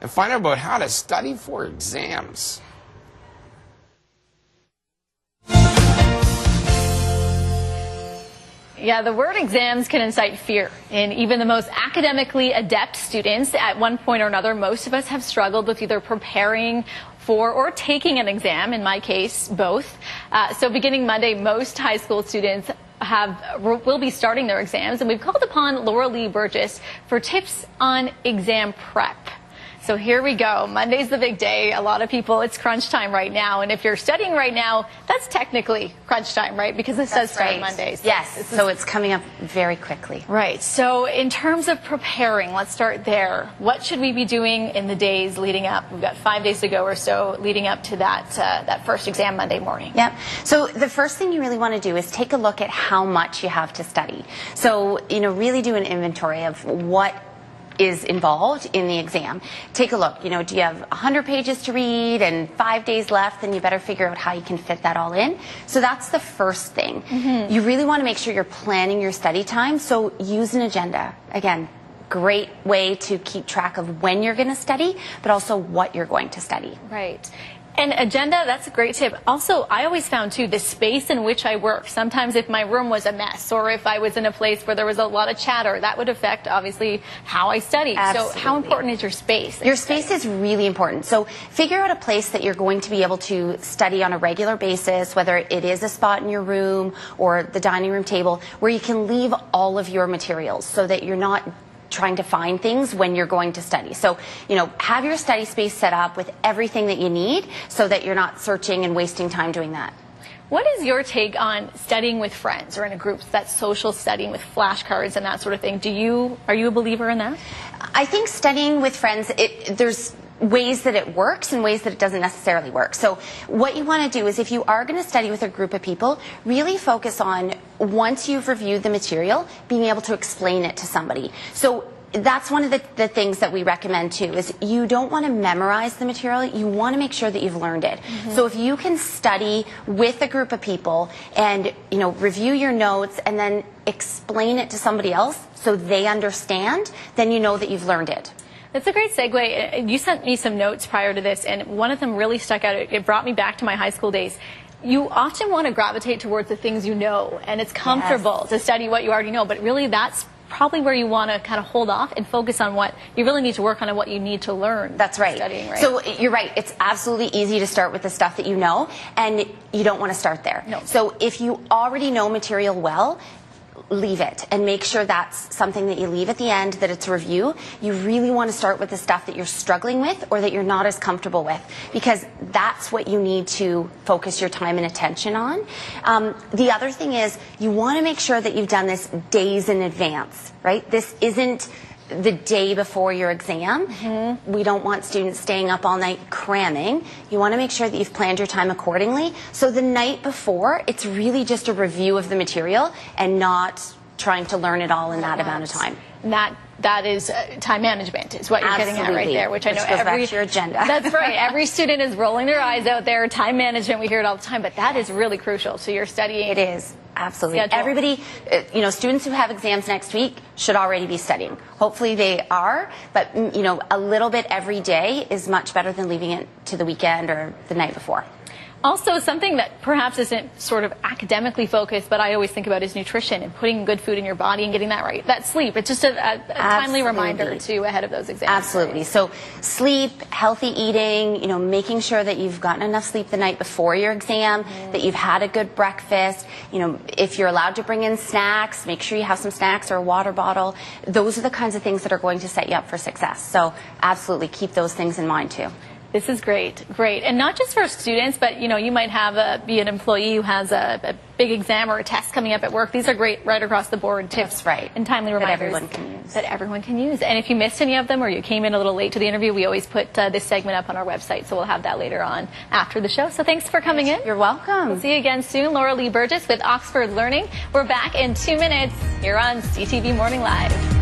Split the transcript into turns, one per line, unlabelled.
and find out about how to study for exams.
Yeah, the word exams can incite fear in even the most academically adept students. At one point or another, most of us have struggled with either preparing for or taking an exam, in my case, both. So beginning Monday, most high school students will be starting their exams, and we've called upon Laura Lee Burgess for tips on exam prep. So here we go. Monday's the big day. A lot of people, it's crunch time right now. And if you're studying right now, that's technically crunch time, right? Because this does start Mondays.
Yes, so it's coming up very quickly.
Right. So in terms of preparing, let's start there. What should we be doing in the days leading up? We've got 5 days to go or so leading up to that first exam Monday morning.
Yep. So the first thing you really want to do is take a look at how much you have to study. So, really do an inventory of what is involved in the exam. Take a look, do you have 100 pages to read and 5 days left? Then you better figure out how you can fit that all in. So that's the first thing. You really want to make sure you're planning your study time. So use an agenda. Again, great way to keep track of when you're going to study, but also what you're going to study.
Right. And agenda, that's a great tip. Also, I always found, too, the space in which I work. Sometimes if my room was a mess or if I was in a place where there was a lot of chatter, that would affect, obviously, how I studied.
Absolutely.
So how important is your space?
Your space is really important. So figure out a place that you're going to be able to study on a regular basis, whether it is a spot in your room or the dining room table, where you can leave all of your materials so that you're not trying to find things when you're going to study. So, have your study space set up with everything that you need so that you're not searching and wasting time doing that.
What is your take on studying with friends or in a group, that social studying with flashcards and that sort of thing? Are you a believer in that?
I think studying with friends, there's ways that it works and ways that it doesn't necessarily work. So what you want to do is, if you are going to study with a group of people, really focus on, once you've reviewed the material, being able to explain it to somebody. So that's one of the things that we recommend too, is you don't want to memorize the material, you want to make sure that you've learned it. So if you can study with a group of people and review your notes and then explain it to somebody else so they understand, then you know that you've learned it.
That's a great segue. You sent me some notes prior to this, and one of them really stuck out. It brought me back to my high school days. You often want to gravitate towards the things you know, and it's comfortable to study what you already know, but really that's probably where you want to kind of hold off and focus on what you really need to work on and what you need to learn.
That's right.
Studying, right?
So you're right. It's absolutely easy to start with the stuff that you know, and you don't want to start there.
No.
So if you already know material well, leave it and make sure that's something that you leave at the end, that it's a review. You really want to start with the stuff that you're struggling with or that you're not as comfortable with, because that's what you need to focus your time and attention on. The other thing is, you want to make sure that you've done this days in advance, right? This isn't the day before your exam. We don't want students staying up all night cramming. You want to make sure that you've planned your time accordingly. So the night before, it's really just a review of the material and not trying to learn it all in that amount of time.
That is time management is what you're getting at right there, which I know
goes back to your agenda.
That's right. Every student is rolling their eyes out there. Time management, we hear it all the time, but that is really crucial. So you're studying.
It is. Absolutely.
Schedule.
Everybody, students who have exams next week should already be studying. Hopefully they are, but, a little bit every day is much better than leaving it to the weekend or the night before.
Also, something that perhaps isn't sort of academically focused, but I always think about is nutrition and putting good food in your body and getting that right. That sleep, it's just a timely reminder too ahead of those exams.
Absolutely. Right? So sleep, healthy eating, making sure that you've gotten enough sleep the night before your exam, that you've had a good breakfast. If you're allowed to bring in snacks, make sure you have some snacks or a water bottle. Those are the kinds of things that are going to set you up for success. So absolutely keep those things in mind too.
This is great, great. And not just for students, but, you might be an employee who has a big exam or a test coming up at work. These are great right across the board tips.
That's right.
And timely reminders. That everyone can use. And if you missed any of them or you came in a little late to the interview, we always put this segment up on our website, so we'll have that later on after the show. So thanks for coming in.
You're welcome.
We'll see you again soon. Laura Lee Burgess with Oxford Learning. We're back in 2 minutes here on CTV Morning Live.